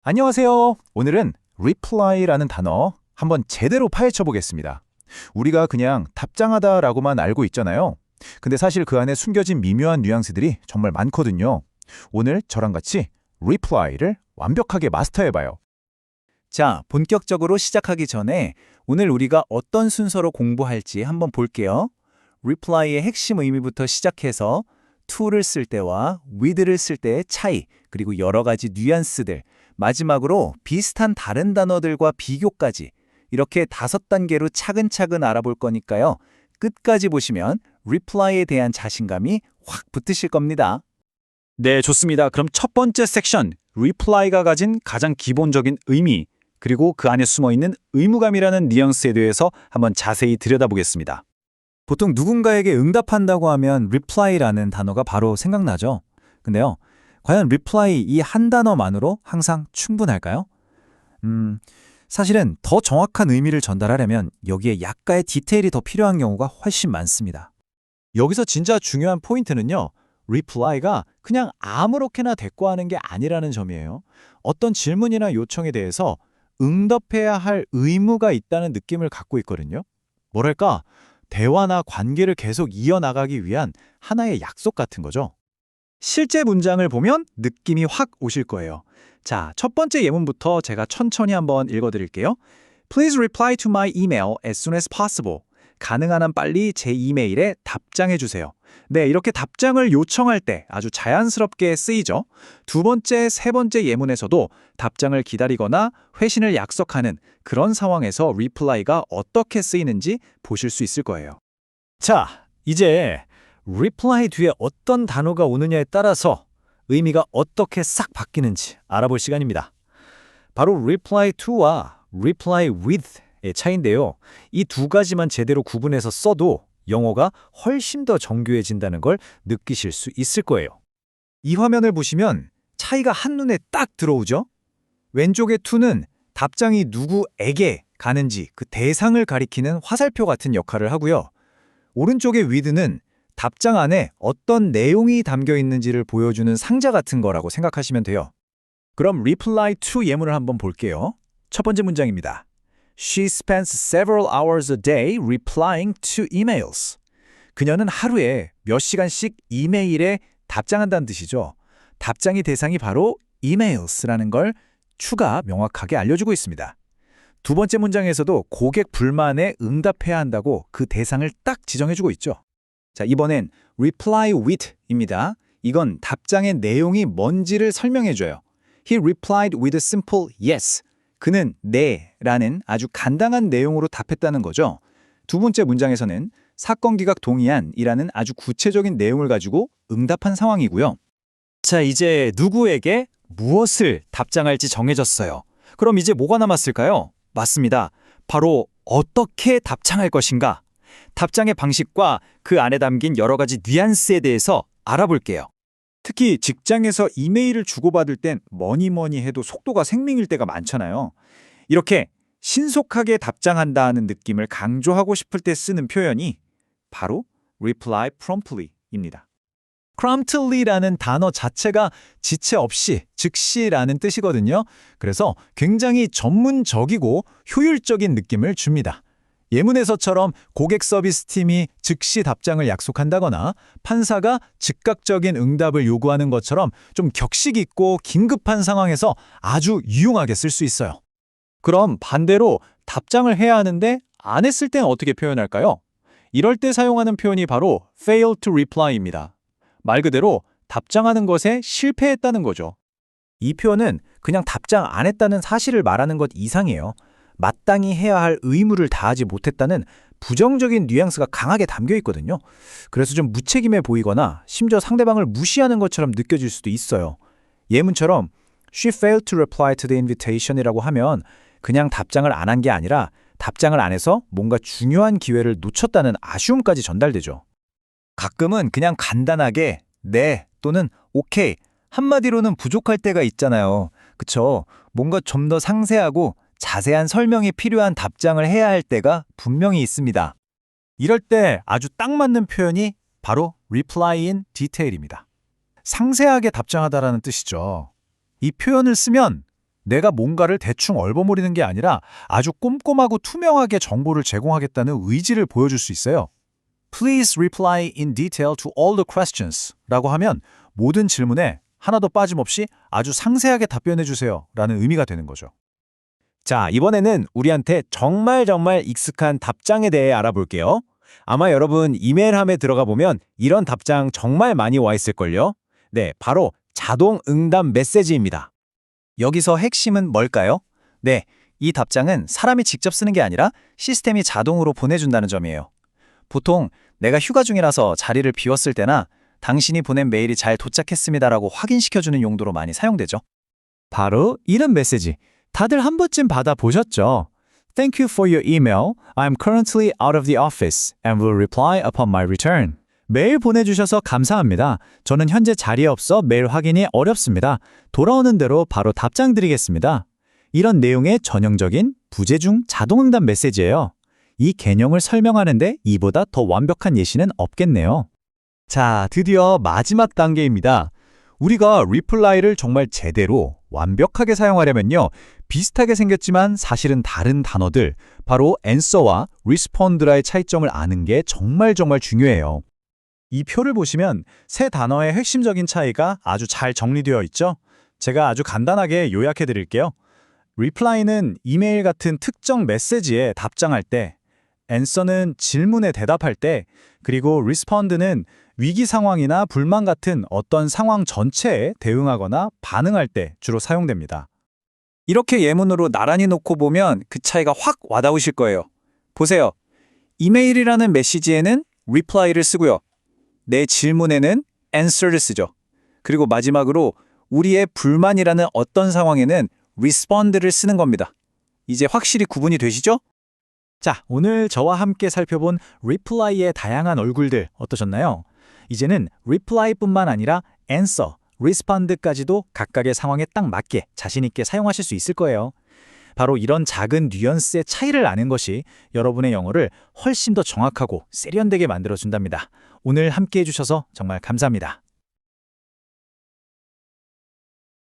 안녕하세요. 오늘은 reply라는 단어 한번 제대로 파헤쳐 보겠습니다. 우리가 그냥 답장하다라고만 알고 있잖아요. 근데 사실 그 안에 숨겨진 미묘한 뉘앙스들이 정말 많거든요. 오늘 저랑 같이 reply를 완벽하게 마스터해봐요. 자, 본격적으로 시작하기 전에 오늘 우리가 어떤 순서로 공부할지 한번 볼게요. reply의 핵심 의미부터 시작해서 to를 쓸 때와 with를 쓸 때의 차이, 그리고 여러 가지 뉘앙스들, 마지막으로 비슷한 다른 단어들과 비교까지 이렇게 5단계로 차근차근 알아볼 거니까요. 끝까지 보시면 reply에 대한 자신감이 확 붙으실 겁니다. 네, 좋습니다. 그럼 첫 번째 섹션, reply가 가진 가장 기본적인 의미, 그리고 그 안에 숨어있는 의무감이라는 뉘앙스에 대해서 한번 자세히 들여다보겠습니다. 보통 누군가에게 응답한다고 하면 reply라는 단어가 바로 생각나죠. 근데요, 과연 reply 이 한 단어만으로 항상 충분할까요? 사실은 더 정확한 의미를 전달하려면 여기에 약간의 디테일이 더 필요한 경우가 훨씬 많습니다. 여기서 진짜 중요한 포인트는요. reply가 그냥 아무렇게나 대꾸하는 게 아니라는 점이에요. 어떤 질문이나 요청에 대해서 응답해야 할 의무가 있다는 느낌을 갖고 있거든요. 뭐랄까, 대화나 관계를 계속 이어나가기 위한 하나의 약속 같은 거죠. 실제 문장을 보면 느낌이 확 오실 거예요. 자, 첫 번째 예문부터 제가 천천히 한번 읽어드릴게요. Please reply to my email as soon as possible. 가능한 한 빨리 제 이메일에 답장해 주세요. 네, 이렇게 답장을 요청할 때 아주 자연스럽게 쓰이죠. 두 번째, 세 번째 예문에서도 답장을 기다리거나 회신을 약속하는 그런 상황에서 reply가 어떻게 쓰이는지 보실 수 있을 거예요. 자, 이제 reply 뒤에 어떤 단어가 오느냐에 따라서 의미가 어떻게 싹 바뀌는지 알아볼 시간입니다. 바로 reply to와 reply with의 차이인데요. 이 두 가지만 제대로 구분해서 써도 영어가 훨씬 더 정교해진다는 걸 느끼실 수 있을 거예요. 이 화면을 보시면 차이가 한눈에 딱 들어오죠? 왼쪽의 to는 답장이 누구에게 가는지 그 대상을 가리키는 화살표 같은 역할을 하고요. 오른쪽의 with는 답장 안에 어떤 내용이 담겨 있는지를 보여주는 상자 같은 거라고 생각하시면 돼요. 그럼 reply to 예문을 한번 볼게요. 첫 번째 문장입니다. She spends several hours a day replying to emails. 그녀는 하루에 몇 시간씩 이메일에 답장한다는 뜻이죠. 답장의 대상이 바로 emails라는 걸 추가 명확하게 알려주고 있습니다. 두 번째 문장에서도 고객 불만에 응답해야 한다고 그 대상을 딱 지정해주고 있죠. 자, 이번엔 reply with입니다. 이건 답장의 내용이 뭔지를 설명해줘요. He replied with a simple yes. 그는 네라는 아주 간단한 내용으로 답했다는 거죠. 두 번째 문장에서는 사건 기각 동의안이라는 아주 구체적인 내용을 가지고 응답한 상황이고요. 자, 이제 누구에게 무엇을 답장할지 정해졌어요. 그럼 이제 뭐가 남았을까요? 맞습니다. 바로 어떻게 답장할 것인가? 답장의 방식과 그 안에 담긴 여러 가지 뉘앙스에 대해서 알아볼게요. 특히 직장에서 이메일을 주고받을 땐 뭐니 해도 속도가 생명일 때가 많잖아요. 이렇게 신속하게 답장한다는 느낌을 강조하고 싶을 때 쓰는 표현이 바로 reply promptly입니다. promptly라는 단어 자체가 지체 없이, 즉시라는 뜻이거든요. 그래서 굉장히 전문적이고 효율적인 느낌을 줍니다. 예문에서처럼 고객 서비스 팀이 즉시 답장을 약속한다거나 판사가 즉각적인 응답을 요구하는 것처럼 좀 격식 있고 긴급한 상황에서 아주 유용하게 쓸 수 있어요. 그럼 반대로 답장을 해야 하는데 안 했을 땐 어떻게 표현할까요? 이럴 때 사용하는 표현이 바로 fail to reply입니다. 말 그대로 답장하는 것에 실패했다는 거죠. 이 표현은 그냥 답장 안 했다는 사실을 말하는 것 이상이에요. 마땅히 해야 할 의무를 다하지 못했다는 부정적인 뉘앙스가 강하게 담겨 있거든요. 그래서 좀 무책임해 보이거나 심지어 상대방을 무시하는 것처럼 느껴질 수도 있어요. 예문처럼 She failed to reply to the invitation이라고 하면 그냥 답장을 안 한 게 아니라 답장을 안 해서 뭔가 중요한 기회를 놓쳤다는 아쉬움까지 전달되죠. 가끔은 그냥 간단하게 네 또는 오케이 한마디로는 부족할 때가 있잖아요. 그쵸? 뭔가 좀 더 상세하고 자세한 설명이 필요한 답장을 해야 할 때가 분명히 있습니다. 이럴 때 아주 딱 맞는 표현이 바로 reply in detail입니다. 상세하게 답장하다라는 뜻이죠. 이 표현을 쓰면 내가 뭔가를 대충 얼버무리는 게 아니라 아주 꼼꼼하고 투명하게 정보를 제공하겠다는 의지를 보여줄 수 있어요. Please reply in detail to all the questions 라고 하면 모든 질문에 하나도 빠짐없이 아주 상세하게 답변해 주세요 라는 의미가 되는 거죠. 자, 이번에는 우리한테 정말 익숙한 답장에 대해 알아볼게요. 아마 여러분 이메일함에 들어가 보면 이런 답장 정말 많이 와 있을걸요? 네, 바로 자동 응답 메시지입니다. 여기서 핵심은 뭘까요? 네, 이 답장은 사람이 직접 쓰는 게 아니라 시스템이 자동으로 보내준다는 점이에요. 보통 내가 휴가 중이라서 자리를 비웠을 때나 당신이 보낸 메일이 잘 도착했습니다라고 확인시켜주는 용도로 많이 사용되죠. 바로 이런 메시지. 다들 한 번쯤 받아보셨죠? Thank you for your email. I'm currently out of the office and will reply upon my return. 메일 보내주셔서 감사합니다. 저는 현재 자리에 없어 메일 확인이 어렵습니다. 돌아오는 대로 바로 답장 드리겠습니다. 이런 내용의 전형적인 부재중 자동응답 메시지예요. 이 개념을 설명하는데 이보다 더 완벽한 예시는 없겠네요. 자, 드디어 마지막 단계입니다. 우리가 reply를 정말 제대로 완벽하게 사용하려면요. 비슷하게 생겼지만 사실은 다른 단어들, 바로 answer와 respond라의 차이점을 아는 게 정말 중요해요. 이 표를 보시면 세 단어의 핵심적인 차이가 아주 잘 정리되어 있죠? 제가 아주 간단하게 요약해 드릴게요. reply는 이메일 같은 특정 메시지에 답장할 때, answer는 질문에 대답할 때, 그리고 respond는 위기 상황이나 불만 같은 어떤 상황 전체에 대응하거나 반응할 때 주로 사용됩니다. 이렇게 예문으로 나란히 놓고 보면 그 차이가 확 와닿으실 거예요. 보세요. 이메일이라는 메시지에는 reply를 쓰고요. 내 질문에는 answer를 쓰죠. 그리고 마지막으로 우리의 불만이라는 어떤 상황에는 respond를 쓰는 겁니다. 이제 확실히 구분이 되시죠? 자, 오늘 저와 함께 살펴본 reply의 다양한 얼굴들 어떠셨나요? 이제는 reply뿐만 아니라 answer, respond까지도 각각의 상황에 딱 맞게 자신 있게 사용하실 수 있을 거예요. 바로 이런 작은 뉘앙스의 차이를 아는 것이 여러분의 영어를 훨씬 더 정확하고 세련되게 만들어준답니다. 오늘 함께 해주셔서 정말 감사합니다.